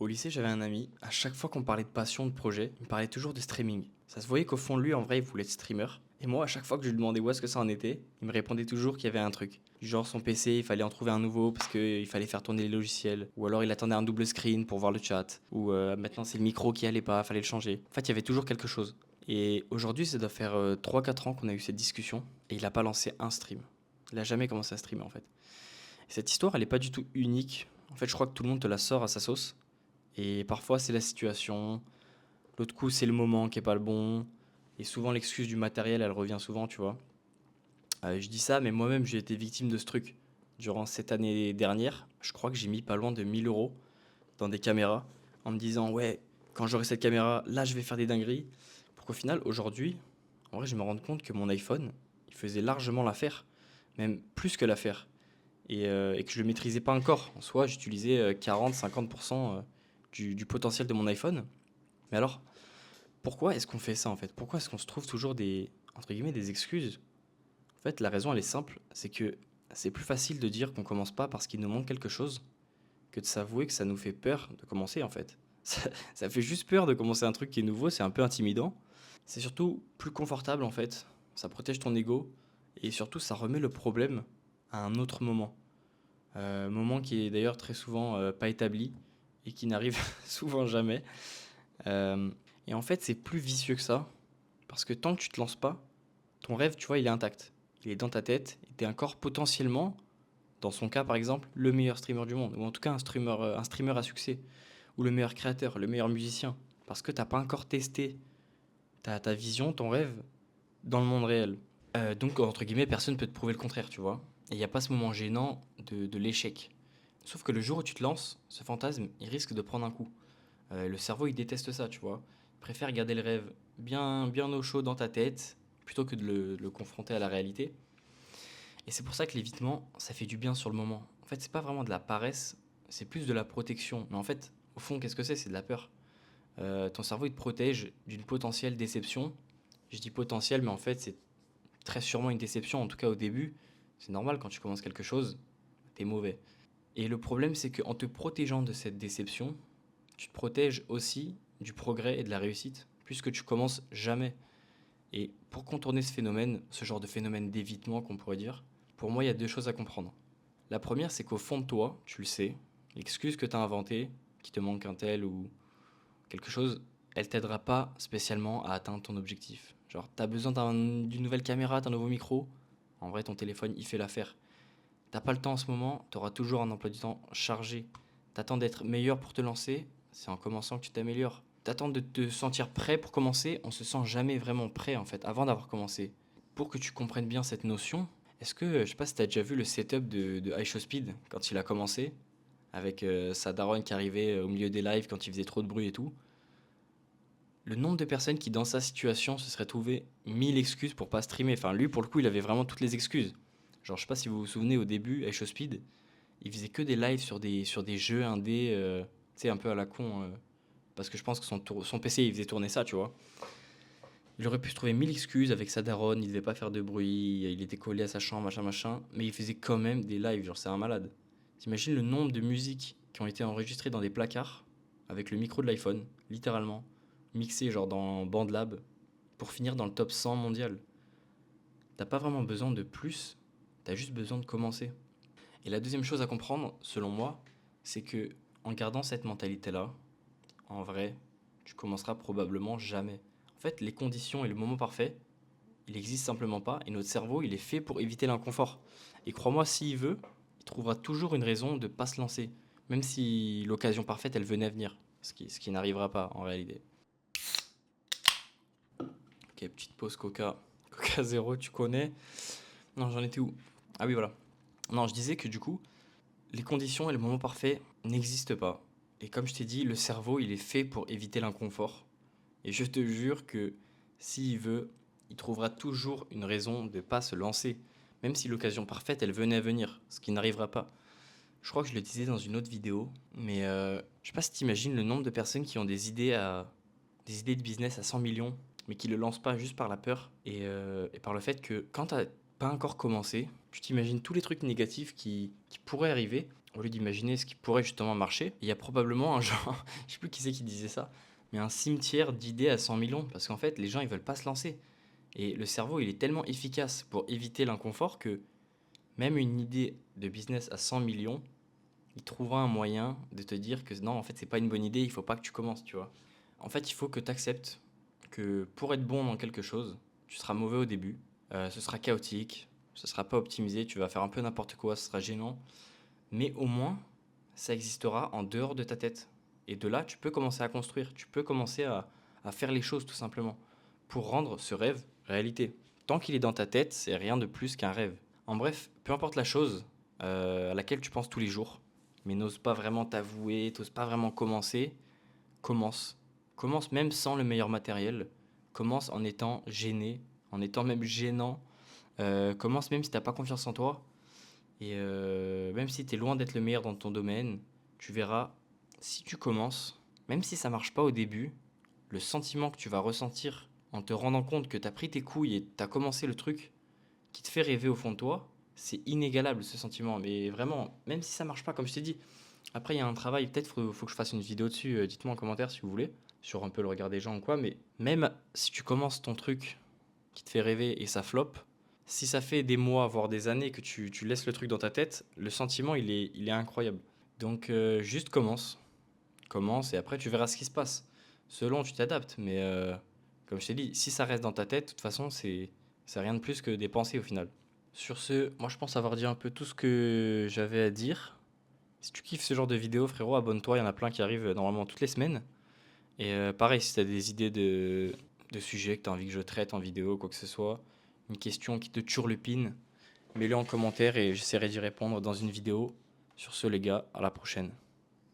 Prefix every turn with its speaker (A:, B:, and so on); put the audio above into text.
A: Au lycée, j'avais un ami, à chaque fois qu'on parlait de passion, de projet, il me parlait toujours de streaming. Ça se voyait qu'au fond de lui, en vrai, il voulait être streamer. Et moi, à chaque fois que je lui demandais où est-ce que ça en était, il me répondait toujours qu'il y avait un truc. Du genre son PC, il fallait en trouver un nouveau parce qu'il fallait faire tourner les logiciels. Ou alors il attendait un double screen pour voir le chat. Ou maintenant c'est le micro qui allait pas, fallait le changer. En fait, il y avait toujours quelque chose. Et aujourd'hui, ça doit faire 3-4 ans qu'on a eu cette discussion. Et il a pas lancé un stream. Il a jamais commencé à streamer en fait. Et cette histoire, elle est pas du tout unique. En fait, je crois que tout le monde te la sort à sa sauce. Et parfois, c'est la situation. L'autre coup, c'est le moment qui est pas le bon. Et souvent, l'excuse du matériel, elle revient souvent, tu vois. Je dis ça, mais moi-même, j'ai été victime de ce truc. Durant cette année dernière, je crois que j'ai mis pas loin de 1 000 € dans des caméras en me disant, ouais, quand j'aurai cette caméra, là, je vais faire des dingueries. Pour qu'au final, aujourd'hui, en vrai, je me rende compte que mon iPhone, il faisait largement l'affaire, même plus que l'affaire. Et que je ne le maîtrisais pas encore. En soi, j'utilisais 40-50% du potentiel de mon iPhone. Mais alors, pourquoi est-ce qu'on fait ça en fait? Pourquoi est-ce qu'on se trouve toujours entre guillemets, des excuses? En fait, la raison, elle est simple, c'est que c'est plus facile de dire qu'on commence pas parce qu'il nous manque quelque chose que de s'avouer que ça nous fait peur de commencer en fait. Ça fait juste peur de commencer un truc qui est nouveau, c'est un peu intimidant. C'est surtout plus confortable en fait, ça protège ton ego et surtout ça remet le problème à un autre moment. Moment qui est d'ailleurs très souvent pas établi et qui n'arrive souvent jamais. Euh, et en fait, c'est plus vicieux que ça, parce que tant que tu te lances pas, ton rêve, tu vois, il est intact. Il est dans ta tête, et tu es encore potentiellement, dans son cas par exemple, le meilleur streamer du monde, ou en tout cas un streamer à succès, ou le meilleur créateur, le meilleur musicien, parce que t'as pas encore testé ta vision, ton rêve, dans le monde réel. Donc, entre guillemets, personne ne peut te prouver le contraire, tu vois. Et il n'y a pas ce moment gênant de l'échec. Sauf que le jour où tu te lances, ce fantasme, il risque de prendre un coup. Le cerveau, il déteste ça, tu vois. Il préfère garder le rêve bien, bien au chaud dans ta tête, plutôt que de le confronter à la réalité. Et c'est pour ça que l'évitement, ça fait du bien sur le moment. En fait, c'est pas vraiment de la paresse, c'est plus de la protection. Mais en fait, au fond, qu'est-ce que c'est? C'est de la peur. Ton cerveau, il te protège d'une potentielle déception. Je dis potentielle, mais en fait, c'est très sûrement une déception, en tout cas au début. C'est normal quand tu commences quelque chose, t'es mauvais. Et le problème, c'est qu'en te protégeant de cette déception, tu te protèges aussi du progrès et de la réussite, puisque tu commences jamais. Et pour contourner ce phénomène, ce genre de phénomène d'évitement qu'on pourrait dire, pour moi, il y a deux choses à comprendre. La première, c'est qu'au fond de toi, tu le sais, l'excuse que tu as inventée, qui te manque un tel ou quelque chose, elle t'aidera pas spécialement à atteindre ton objectif. Genre, t'as besoin d'une nouvelle caméra, d'un nouveau micro. En vrai, ton téléphone, il fait l'affaire. T'as pas le temps en ce moment, t'auras toujours un emploi du temps chargé. T'attends d'être meilleur pour te lancer, c'est en commençant que tu t'améliores. T'attends de te sentir prêt pour commencer, on se sent jamais vraiment prêt en fait, avant d'avoir commencé. Pour que tu comprennes bien cette notion, est-ce que, je sais pas si t'as déjà vu le setup de iShowSpeed quand il a commencé, avec sa daronne qui arrivait au milieu des lives quand il faisait trop de bruit et tout. Le nombre de personnes qui, dans sa situation, se seraient trouvées 1000 excuses pour pas streamer. Enfin, lui, pour le coup, il avait vraiment toutes les excuses. Genre, je sais pas si vous vous souvenez, au début, Speed, il faisait que des lives sur des jeux indés, tu sais, un peu à la con. Parce que je pense que son PC, il faisait tourner ça, tu vois. Il aurait pu se trouver 1000 excuses avec sa daronne, il devait pas faire de bruit, il était collé à sa chambre, machin, machin. Mais il faisait quand même des lives, genre, c'est un malade. T'imagines le nombre de musiques qui ont été enregistrées dans des placards, avec le micro de l'iPhone, littéralement, mixé genre dans BandLab, pour finir dans le top 100 mondial. T'as pas vraiment besoin de plus, t'as juste besoin de commencer. Et la deuxième chose à comprendre, selon moi, c'est que en gardant cette mentalité-là, en vrai, tu commenceras probablement jamais. En fait, les conditions et le moment parfait, il n'existe simplement pas, et notre cerveau, il est fait pour éviter l'inconfort. Et crois-moi, s'il veut, il trouvera toujours une raison de ne pas se lancer, même si l'occasion parfaite, elle venait à venir, ce qui n'arrivera pas en réalité. Ok, petite pause Coca. Coca zéro, tu connais? Non, j'en étais où? Ah oui, voilà. Non, je disais que du coup, les conditions et le moment parfait n'existent pas. Et comme je t'ai dit, le cerveau, il est fait pour éviter l'inconfort. Et je te jure que s'il veut, il trouvera toujours une raison de ne pas se lancer. Même si l'occasion parfaite, elle venait à venir, ce qui n'arrivera pas. Je crois que je le disais dans une autre vidéo, mais je sais pas si t'imagines le nombre de personnes qui ont des idées de business à 100 millions, mais qui le lancent pas juste par la peur et par le fait que quand t'as pas encore commencé, tu t'imagines tous les trucs négatifs qui pourraient arriver. au lieu d'imaginer ce qui pourrait justement marcher. Il y a probablement un genre, je sais plus qui c'est qui disait ça, mais un cimetière d'idées à 100 millions, parce qu'en fait, les gens, ils veulent pas se lancer. Et le cerveau, il est tellement efficace pour éviter l'inconfort que même une idée de business à 100 millions, il trouvera un moyen de te dire que non, en fait, c'est pas une bonne idée, il faut pas que tu commences, tu vois. En fait, il faut que tu acceptes que pour être bon dans quelque chose, tu seras mauvais au début, ce sera chaotique, ce sera pas optimisé, tu vas faire un peu n'importe quoi, ce sera gênant, mais au moins, ça existera en dehors de ta tête. Et de là, tu peux commencer à construire, tu peux commencer à faire les choses tout simplement pour rendre ce rêve réalité. Tant qu'il est dans ta tête, c'est rien de plus qu'un rêve. En bref, peu importe la chose à laquelle tu penses tous les jours, mais n'ose pas vraiment t'avouer, t'oses pas vraiment commencer, commence. Commence même sans le meilleur matériel. Commence en étant gêné, en étant même gênant. Commence même si t'as pas confiance en toi. Et même si tu es loin d'être le meilleur dans ton domaine, tu verras, si tu commences, même si ça marche pas au début, le sentiment que tu vas ressentir en te rendant compte que tu as pris tes couilles et tu as commencé le truc qui te fait rêver au fond de toi, c'est inégalable ce sentiment. Mais vraiment, même si ça marche pas, comme je t'ai dit, après il y a un travail, peut-être faut que je fasse une vidéo dessus, dites-moi en commentaire si vous voulez, sur un peu le regard des gens ou quoi, mais même si tu commences ton truc qui te fait rêver et ça floppe, si ça fait des mois, voire des années que tu laisses le truc dans ta tête, le sentiment, il est incroyable. Donc, juste commence. Commence et après, tu verras ce qui se passe. Selon, tu t'adaptes. Mais comme je t'ai dit, si ça reste dans ta tête, de toute façon, c'est rien de plus que des pensées au final. Sur ce, moi, je pense avoir dit un peu tout ce que j'avais à dire. Si tu kiffes ce genre de vidéo, frérot, abonne-toi. Il y en a plein qui arrivent normalement toutes les semaines. Et pareil, si tu as des idées de sujets que tu as envie que je traite en vidéo, quoi que ce soit, une question qui te turlupine, mets-le en commentaire et j'essaierai d'y répondre dans une vidéo. Sur ce, les gars, à la prochaine.